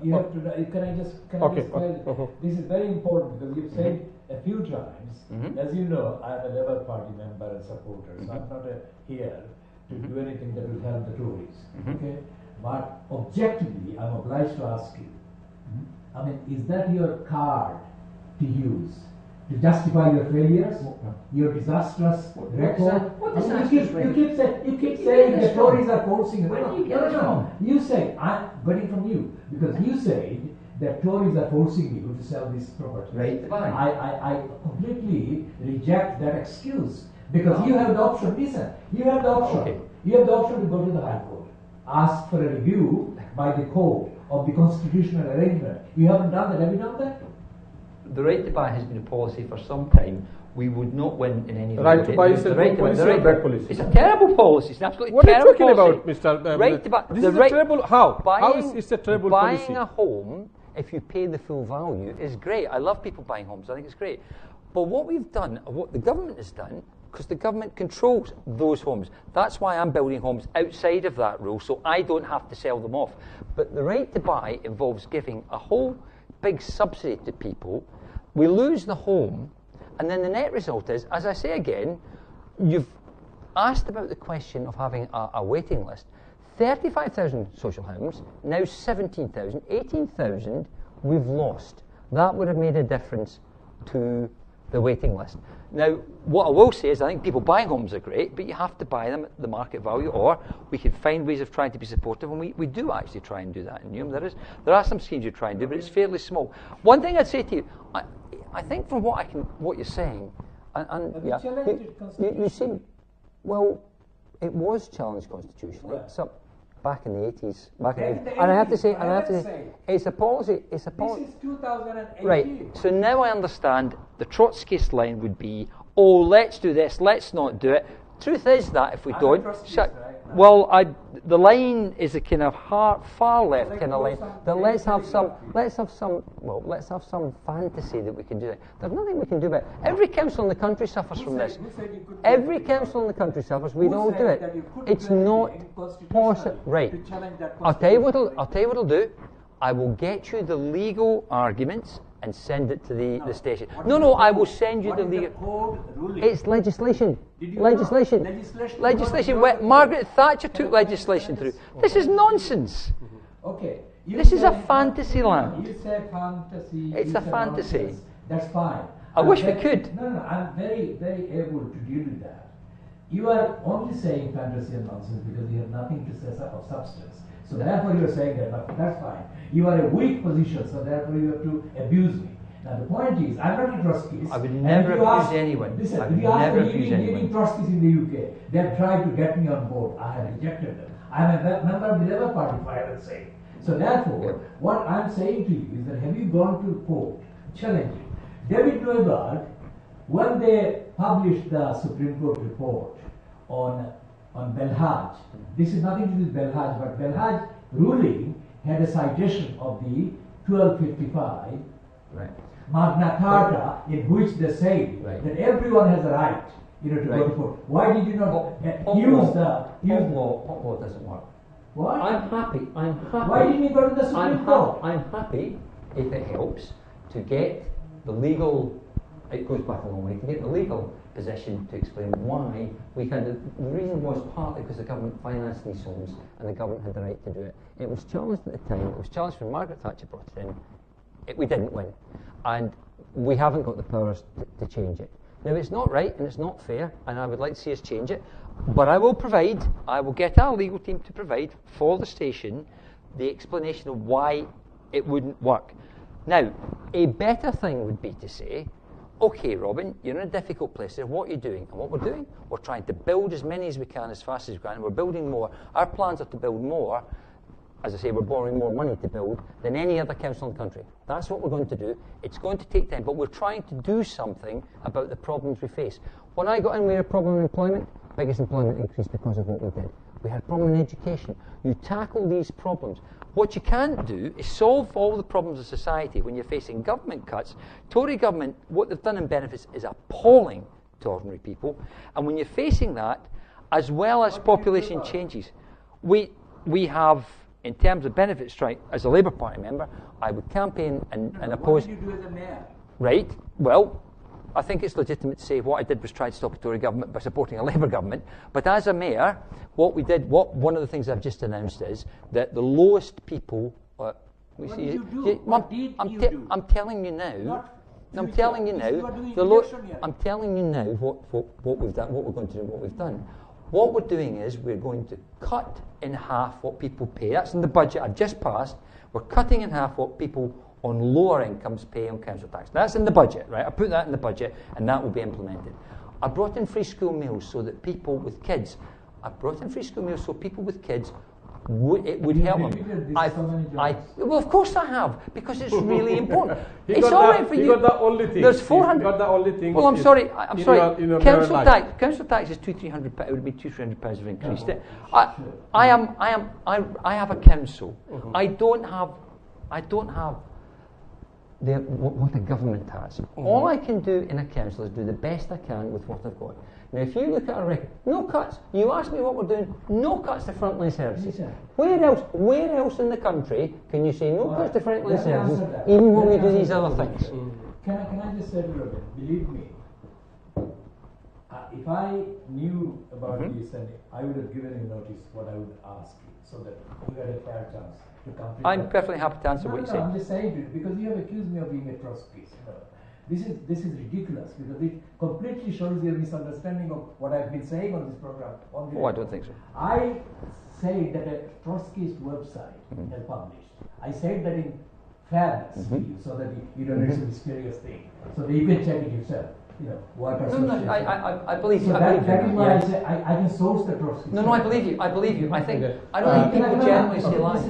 You have to. Can I just? Okay, tell this is very important because you've said a few times. As you know, I'm a Labour Party member and supporter, so I'm not here to do anything that will help the Tories. Okay, but objectively, I'm obliged to ask you. I mean, is that your card to use to justify your failures, your disastrous record? What I mean, disastrous you keep You saying get the this Tories from? are forcing. Where do you get this from? You say I'm getting from you because you say that Tories are forcing you to sell this property. Right. I completely reject that excuse because you have the option. Listen, you have the option. Okay. You have the option to go to the High Court, ask for a review by the court of the constitutional arrangement. You haven't done that. Have you done that? The right to buy has been a policy for some time. We would not win in any... Right to buy is a good policy or bad policy? It's a terrible policy. It's an absolutely What are you terrible talking policy. about, Mr. Right to buy. This the is right, a terrible... How? How buying, is it a terrible buying policy? a home, if you pay the full value, is great. I love people buying homes. I think it's great. But what we've done, what the government has done, because the government controls those homes. That's why I'm building homes outside of that rule, so I don't have to sell them off. But the right to buy involves giving a whole big subsidy to people. We lose the home, and then the net result is, as I say again, you've asked about the question of having a waiting list. 35,000 social homes, now 17,000, 18,000 we've lost. That would have made a difference to the waiting list. Now, what I will say is I think people buying homes are great, but you have to buy them at the market value, or we can find ways of trying to be supportive, and we do actually try and do that in Newham. There are some schemes you try and do, but it's fairly small. One thing I'd say to you, I think from what you're saying, and Have you yeah, challenged it you constitutionally? seem, well, it was challenged constitutionally. Right. So back in the 80s, back Okay, in the in 80s. the And I have to 80s, say, I have to say. it's a policy. This is 2018. Right. So now I understand the Trotskyist line would be, oh, let's do this, let's not do it. Truth is that if we I'm a don't, Trotskyist, shut. right? Well, the line is a kind of far left Like kind of line. some That let's have very some fantasy that we can do it. There's nothing we can do about it. Every council in the country suffers from this. Who said you couldn't do Every anything? council in the country suffers. We Who don't said do that you it. couldn't It's do not anything possible. constitutionally Right. to challenge that I'll tell you what constitutionally? I'll do. I will get you the legal arguments and send it to the station. What No, is no, the I will code? send you What the is legal. code ruling? It's legislation. Did you Legislation. know? Legislation Legislation. was Where not- Margaret Thatcher took legislation through. This is nonsense. Okay. You This is a said- fantasy land. You said fantasy. It's you a said fantasy. nonsense. That's fine. I wish we could. No, I'm very, very able to deal with that. You are only saying fantasy and nonsense because you have nothing to say of substance. So therefore you are saying that, but that's fine. You are a weak position, so therefore you have to abuse me. Now the point is, I'm not a Trotskyist. I would never abuse anyone. Listen, I if would you ask never the abuse leading anyone. Trotskyists in the UK, they have tried to get me on board. I have rejected them. I'm a member of the Labour Party, for heaven's sake. So therefore, what I'm saying to you is that have you gone to court challenging? David Neuberg, when they published the Supreme Court report on Belhaj, this is nothing to do with Belhaj, but Belhaj ruling had a citation of the 1255 Right. Magna Carta, in which they say that everyone has a right, to go to court. Why did you not use the Pop law doesn't work. what? I'm happy. Why didn't you go to the Supreme Court? I'm happy if it helps to get the legal. It goes back a long way to get the legal position to explain why we had. The reason was partly because the government financed these homes and the government had the right to do it. It was challenged at the time. It was challenged when Margaret Thatcher brought it in. We didn't win, and we haven't got the powers to change it. Now it's not right and it's not fair, and I would like to see us change it. But I will get our legal team to provide for the station the explanation of why it wouldn't work. Now, a better thing would be to say, okay, Robin, you're in a difficult place there. What are you doing? And what we're doing, we're trying to build as many as we can, as fast as we can, and we're building more. Our plans are to build more. As I say, we're borrowing more money to build than any other council in the country. That's what we're going to do. It's going to take time, but we're trying to do something about the problems we face. When I got in, we had a problem in employment. Biggest employment increase because of what we did. We had a problem in education. You tackle these problems. What you can't do is solve all the problems of society when you're facing government cuts. Tory government, what they've done in benefits is appalling to ordinary people. And when you're facing that, as well as population changes, we have, in terms of benefit strike, as a Labour Party member, I would campaign and oppose. What did you do as a mayor? Right. Well, I think it's legitimate to say what I did was try to stop a Tory government by supporting a Labour government. But as a mayor, one of the things I've just announced is that the lowest people. What did you do? I'm telling you now. I'm telling you now. I'm telling you now what we've done, what we're going to do, what we've done. What we're doing is we're going to cut in half what people pay. That's in the budget I've just passed. We're cutting in half what people on lower incomes pay on council tax. That's in the budget, right? I put that in the budget and that will be implemented. I brought in free school meals so that people with kids, it would help them. Well, of course I have, because it's really important. It's all right for you. Got the only thing. There's 400. Got the only thing. Well, I'm sorry. Council tax is £200-300. It would be £200 have increased it. I have a council. I don't have what a government has. All I can do in a council is do the best I can with what I've got. Now, if you look at our record, no cuts. You ask me what we're doing, no cuts to frontline services. Where else in the country can you say no cuts to frontline services, even when we do these other things? Can I just say to you, believe me, if I knew about this, and I would have given you notice what I would ask you, so that you had a fair chance to complete. I'm perfectly happy to answer what you say. I'm just saying it because you have accused me of being a Trotskyist. This is ridiculous because it completely shows your misunderstanding of what I've been saying on this program. I don't think so. I say that a Trotskyist website has published. I said that in fairness to you, so that you don't do some mysterious thing, so that you can check it yourself. What I believe you. So that is why I say I can source the Trotskyist. No, I believe you. I believe you. I don't think people generally say lies.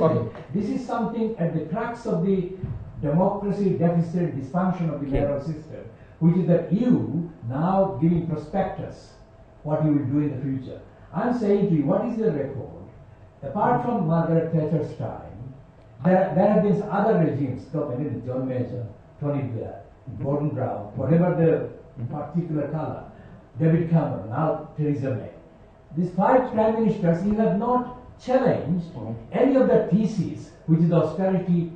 This is something at the crux of the democracy deficit dysfunction of the mayoral system, which is that you now giving prospectus what you will do in the future. I'm saying to you, what is your record? Apart from Margaret Thatcher's time, there have been other regimes, John Major, Tony Blair, Gordon Brown, whatever the particular color, David Cameron, now Theresa May. These 5 prime ministers, you have not challenged any of the theses, which is the austerity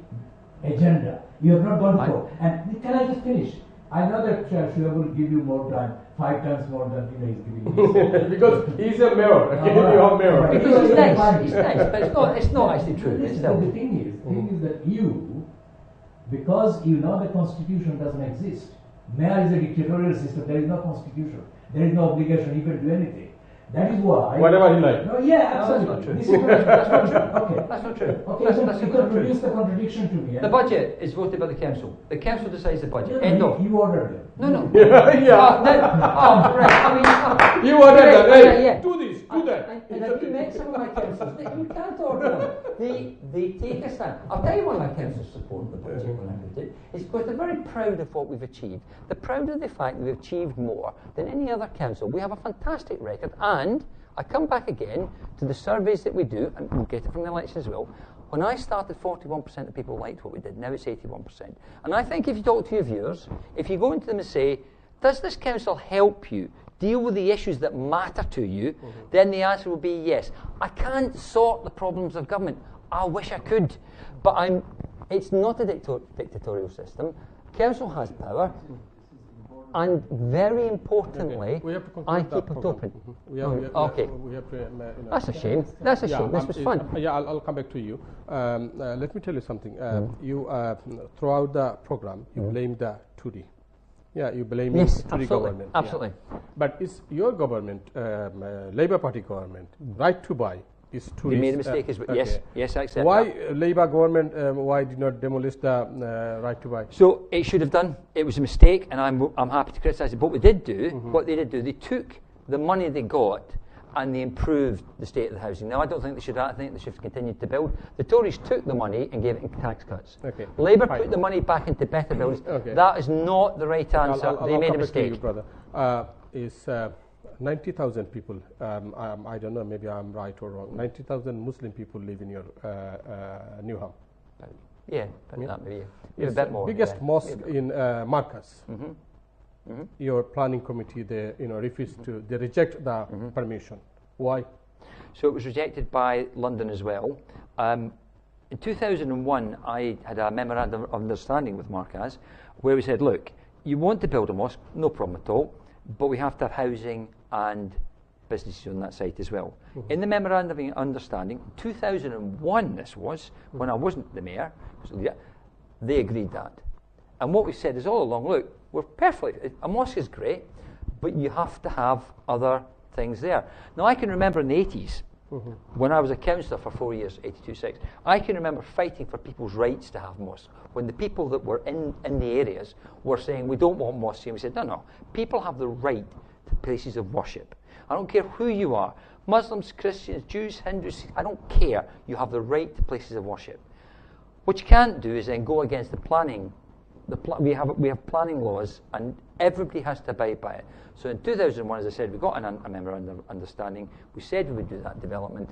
agenda. You have not gone for. And can I just finish? I know that Shreya will give you more time, 5 times more than he's giving me. Because he's a mayor. You are mayor. Right. Because he's nice, but it's not actually true. The thing is that you because you know the constitution doesn't exist. Mayor is a dictatorial system. There is no constitution. There is no obligation even to do anything. That is why. Whatever he likes. No, yeah, absolutely. not true. This is that's not true. Okay. That's not true. Okay, That's, so that's you simply can not true. produce the contradiction to me. The budget is voted by the council. The council decides the budget. Yeah, End of. you ordered it. No, no. Yeah. Right. I mean, You ordered that. yeah, Hey, yeah. do this, do that. And have you met some of my councillors? You can't order them. They take a stand. I'll tell you why my councillors support the budget when I put it. It's because they're very proud of what we've achieved. They're proud of the fact that we've achieved more than any other council. We have a fantastic record, and I come back again to the surveys that we do, and we'll get it from the election as well. When I started, 41% of people liked what we did. Now it's 81%. And I think if you talk to your viewers, if you go into them and say, does this council help you deal with the issues that matter to you, then the answer will be yes. I can't sort the problems of government. I wish I could. But it's not a dictatorial system. Council has power. And very importantly, We have to conclude I that keep it program. open. Okay. Okay. We have to, That's a shame. That's a shame. This was fun. Yeah, I'll come back to you. Let me tell you something. You throughout the program, you blamed the Tory. Yeah, you blame Yes, Tory absolutely. government. Yeah. Absolutely. But is your government, Labour Party government, right to buy? Is Tory? we made a mistake as well. Yes, yes, I accept Why that. Labour government? Why did not demolish the right to buy? So it should have done. It was a mistake, and I'm happy to criticise it. But what they did do, what they did do, they took the money they got and they improved the state of the housing. Now, I don't think they should. I think they should have continued to build. The Tories took the money and gave it in tax cuts. Okay. Labour Fine. put the money back into better buildings. Okay. That is not the right answer. They I'll made a come back to you, mistake. brother. Is 90,000 people, I don't know, maybe I'm right or wrong, 90,000 Muslim people live in your Newham. Yeah, but Yeah. that maybe. It's a bit the more. biggest yeah. mosque in Marcus. Mm-hmm. Your planning committee, they refused to, they reject the permission. Why? So it was rejected by London as well. In 2001, I had a memorandum of understanding with Marcaz where we said, look, you want to build a mosque, no problem at all, but we have to have housing and businesses on that site as well. In the memorandum of understanding, 2001 this was, when I wasn't the mayor, they agreed that. And what we said is all along, look, we're perfectly, a mosque is great, but you have to have other things there. Now, I can remember in the 80s, when I was a councillor for 4 years, 82-6, I can remember fighting for people's rights to have mosques. When the people that were in the areas were saying, we don't want mosques, and we said, no, people have the right to places of worship. I don't care who you are, Muslims, Christians, Jews, Hindus, I don't care. You have the right to places of worship. What you can't do is then go against the planning. We have planning laws, and everybody has to abide by it. So in 2001, as I said, we got a memorandum of understanding. We said we would do that development.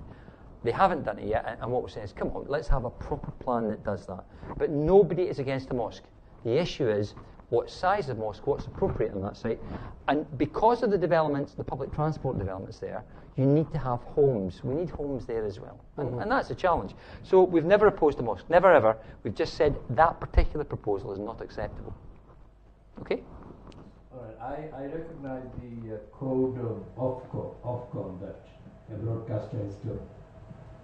They haven't done it yet, and what we're saying is, come on, let's have a proper plan that does that. But nobody is against the mosque. The issue is what size of mosque, what's appropriate on that site. And because of the developments, the public transport developments there, you need to have homes. We need homes there as well. And that's a challenge. So we've never opposed the mosque, never ever. We've just said that particular proposal is not acceptable. Okay? All right. I recognize the code of Ofcom that a broadcaster has to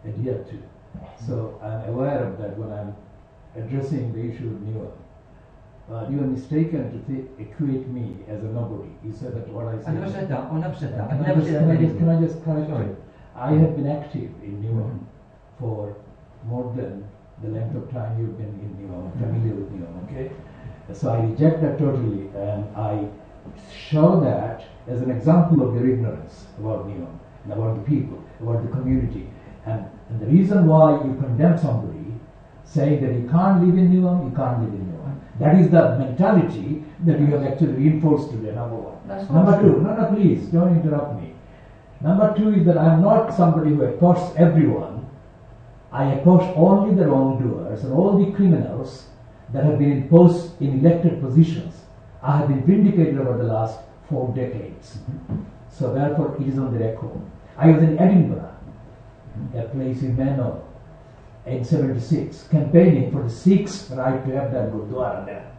adhere to. So I'm aware of that when I'm addressing the issue of Newham. You are mistaken to equate me as a nobody. You said that what I said. I never said that. I never said that. I Can I never just- said that. Can I just correct Sorry. you? I have been active in Newham for more than the length of time you've been in Newham, familiar with Newham, okay? So I reject that totally, and I show that as an example of your ignorance about Newham, and about the people, about the community. And the reason why you condemn somebody saying that you can't live in Newham, you can't live in Newham. That is the mentality that you have actually reinforced today, number one. That's not Number true. two, no, please, don't interrupt me. Number two is that I'm not somebody who accosts everyone. I accost only the wrongdoers and all the criminals that have been imposed in elected positions. I have been vindicated over the last 4 decades. So therefore, it is on the record. I was in Edinburgh, a place you may know, in 76, campaigning for the Sikhs' right to have that Gurdwara there.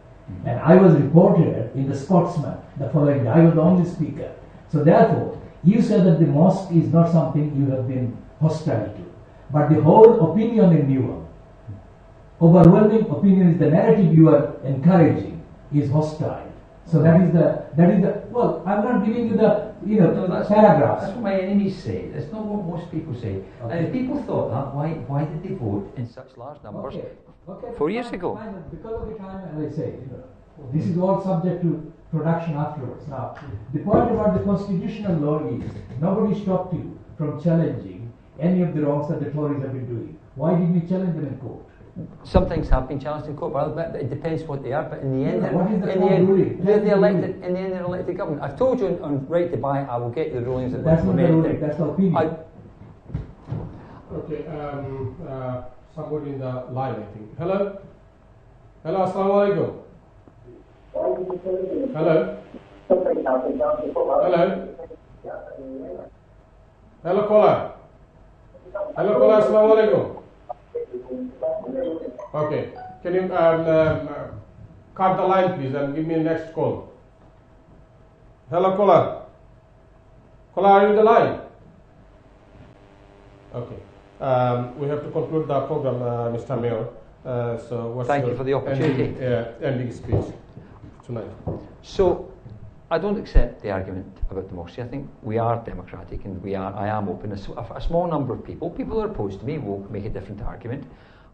And I was reported in the Scotsman the following day. I was the only speaker. So therefore, you said that the mosque is not something you have been hostile to. But the whole opinion in Newham overwhelming opinion is the narrative you are encouraging is hostile. So that is the well, I'm not giving you the No, that's paragraphs. That's what my enemies say. That's not what most people say. Okay. And if people thought that, why did they vote in such large numbers? Okay. 4 years ago. Fine. Because of the time, as I say, this is all subject to production afterwards. Now, the point about the constitutional law is nobody stopped you from challenging any of the wrongs that the Tories have been doing. Why didn't you challenge them in court? Some things have been challenged in court, but it depends what they are. But in the end, What is the in court the end, ruling? they're elected. In the end, they're elected government. I've told you on right to buy. I will get you the rulings that That's not the implement ruling, it. that's the opinion. Okay, somebody in the line, I think. Hello? Hello, assalamu alaikum. Hello? Hello? Hello, caller. Hello, caller, assalamu alaikum. Okay, can you cut the line, please, and give me the next call? Hello, caller. Caller, are you in the line? Okay. We have to conclude the program, Mr. Mayor. So what's Thank you your for the opportunity. ending speech tonight? So, I don't accept the argument about democracy. I think we are democratic and I am open. A small number of people who are opposed to me will make a different argument.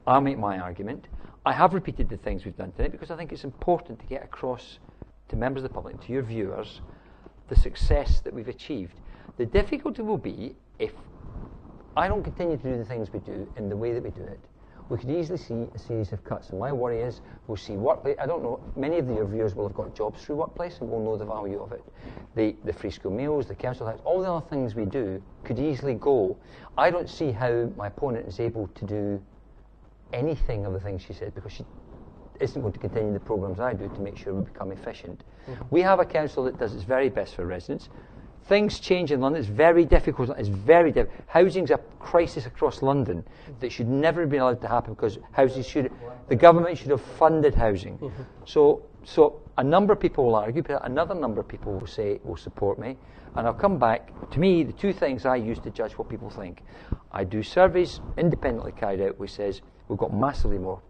I'll make my argument. I have repeated the things we've done tonight because I think it's important to get across to members of the public, to your viewers, the success that we've achieved. The difficulty will be if I don't continue to do the things we do in the way that we do it. We could easily see a series of cuts. And my worry is we'll see workplace. I don't know, many of your viewers will have got jobs through workplace and will know the value of it. The free school meals, the council tax, all the other things we do could easily go. I don't see how my opponent is able to do anything of the things she said because she isn't going to continue the programmes I do to make sure we become efficient. We have a council that does its very best for residents. Things change in London. It's very difficult. It's very difficult. Housing's a crisis across London that should never have been allowed to happen because the government should have funded housing. So a number of people will argue, but another number of people will support me. And I'll come back. To me, the two things I use to judge what people think. I do surveys independently carried out which says we've got massively more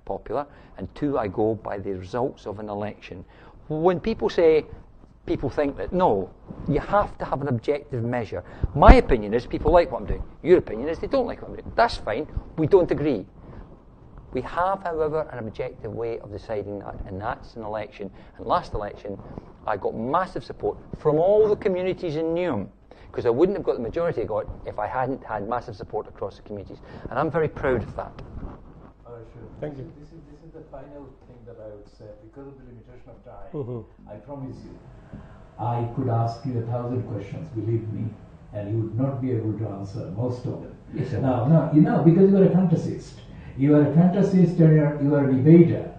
popular. And two, I go by the results of an election. When people say, people think that, no, you have to have an objective measure. My opinion is people like what I'm doing. Your opinion is they don't like what I'm doing. That's fine. We don't agree. We have, however, an objective way of deciding that, and that's an election. And last election, I got massive support from all the communities in Newham, because I wouldn't have got the majority I got if I hadn't had massive support across the communities. And I'm very proud of that. Thank you. This is the final thing that I would say. Because of the limitation of time, I promise you, I could ask you 1,000 questions, believe me, and you would not be able to answer most of them. Yes, sir. No, because you are a fantasist. You are a fantasist and you are a debater.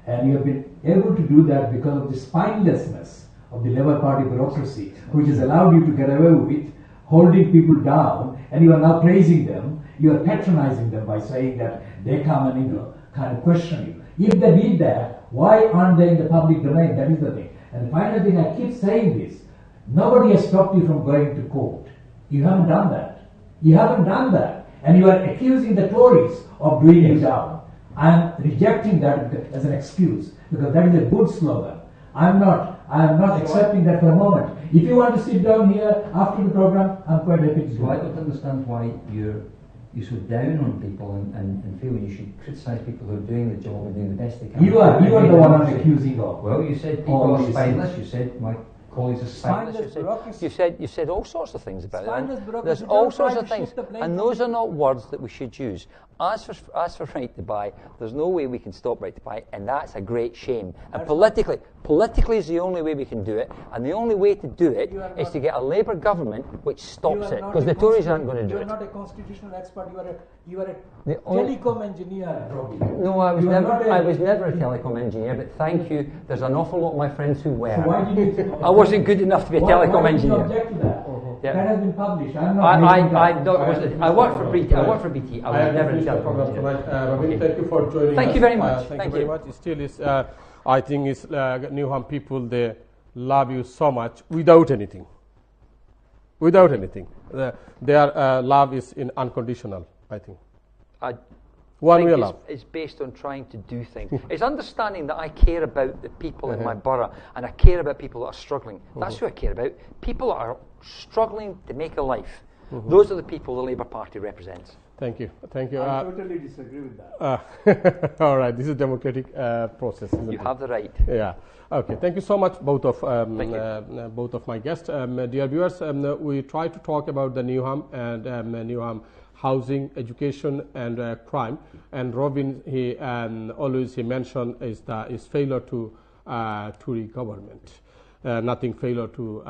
And you have been able to do that because of the spinelessness of the Labour Party bureaucracy, which has allowed you to get away with holding people down, and you are now praising them. You are patronizing them by saying that they come and, kind of question you. If they did that, why aren't they in the public domain? That is the thing. And the final thing, I keep saying this, nobody has stopped you from going to court. You haven't done that. You haven't done that. And you are accusing the Tories of doing you down. I am rejecting that as an excuse, because that is a good slogan. I am not accepting that for a moment. If you want to sit down here after the program, I'm quite happy to do So I that. don't understand why you're so down on people and feel you should criticise people who are doing the job and doing the best they can. You are the one I'm accusing of. Well, you said people All are these spineless. You said my colleagues are spineless. You've said all sorts of things about Spineless that. bureaucracy. There's all Don't try sorts to of things, shift the blame and from those are not words that we should use. As for right to buy, there's no way we can stop right to buy, and that's a great shame. And politically is the only way we can do it, and the only way to do it is to get a Labour government which stops it, because the Tories aren't going to do You are it. not a constitutional expert. You are a The only- telecom engineer, Robbie. No, I was You are never. not a- I was never a telecom engineer. But thank you. There's an awful lot of my friends who were. So why did you? I wasn't good enough to be a telecom why did you engineer. object to that? Yeah. That has been published. I'm not. making that. I worked for BT. I worked for BT. I was never a finished the telecom program engineer. tonight. Rabin, thank you for joining us. Thank you very much. Thank Thank you very you. much. It still is, I think it's Newham people, they love you so much without anything. Without anything. Their love is unconditional, I think. One I think we allow. it's based on trying to do things. It's understanding that I care about the people in my borough, and I care about people that are struggling. That's who I care about. People that are struggling to make a life. Those are the people the Labour Party represents. Thank you. Thank you. I totally disagree with that. All right. This is democratic process, isn't You it? have the right. Yeah. Okay. Thank you so much, both of my guests. Dear viewers, we try to talk about the Newham and Newham housing, education, and crime. And Robin, he always he mentioned is failure to Tory government. Nothing failure to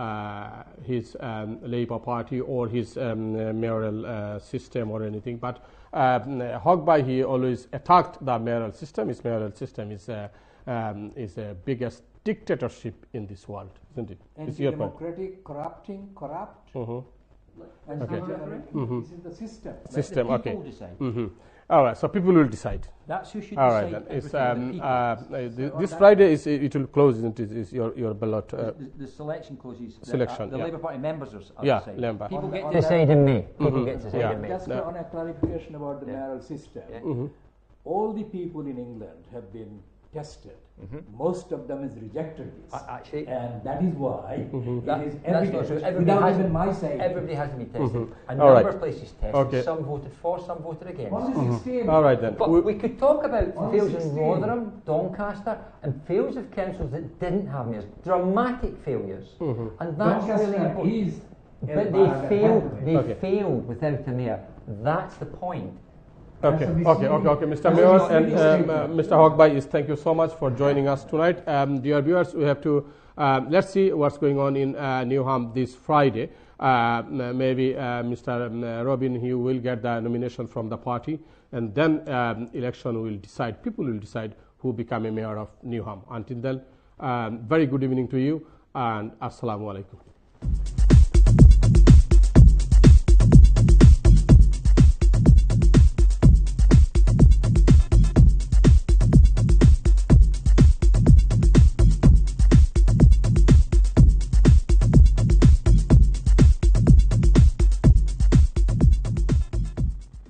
his Labour Party or his mayoral system or anything. But Hogby, he always attacked the mayoral system. His mayoral system is the biggest dictatorship in this world, isn't it? It's your point. Democratic, corrupt. And Okay. this is the system. System. The Okay. people decide. All right. So people will decide. That's who should All right. decide Then it's everything, the people. this Friday it will close, isn't it? Is your ballot? The selection causes. Selection, The yeah. Labour Party members are Yeah, decided. Labour. People On get the- to on decide in May. People get to decide Yeah. in May. Just No. on a clarification about the mayoral system, all the people in England have been tested. Most of them has rejected this, Actually, and that is why it is That's not evident true. without even my saying. Everybody has to be tested. A All number right. of places tested. Okay. Some voted for, some voted against. Only 16. All right then. But we could talk about On fails in 16. Rotherham, Doncaster, and fails of councils that didn't have mayors. Dramatic failures. And that's Doncaster really important. is But by they failed. the way. They Okay. failed without a mayor. That's the point. Okay, That's a okay, misleading- okay. Mr. that's a Mayor misleading and statement. Mr. Hogby, thank you so much for joining us tonight. Dear viewers, we have to let's see what's going on in Newham this Friday. Maybe Mr. Robin, he will get the nomination from the party, and then election will decide. People will decide who become a mayor of Newham. Until then, very good evening to you, and Assalamu alaikum.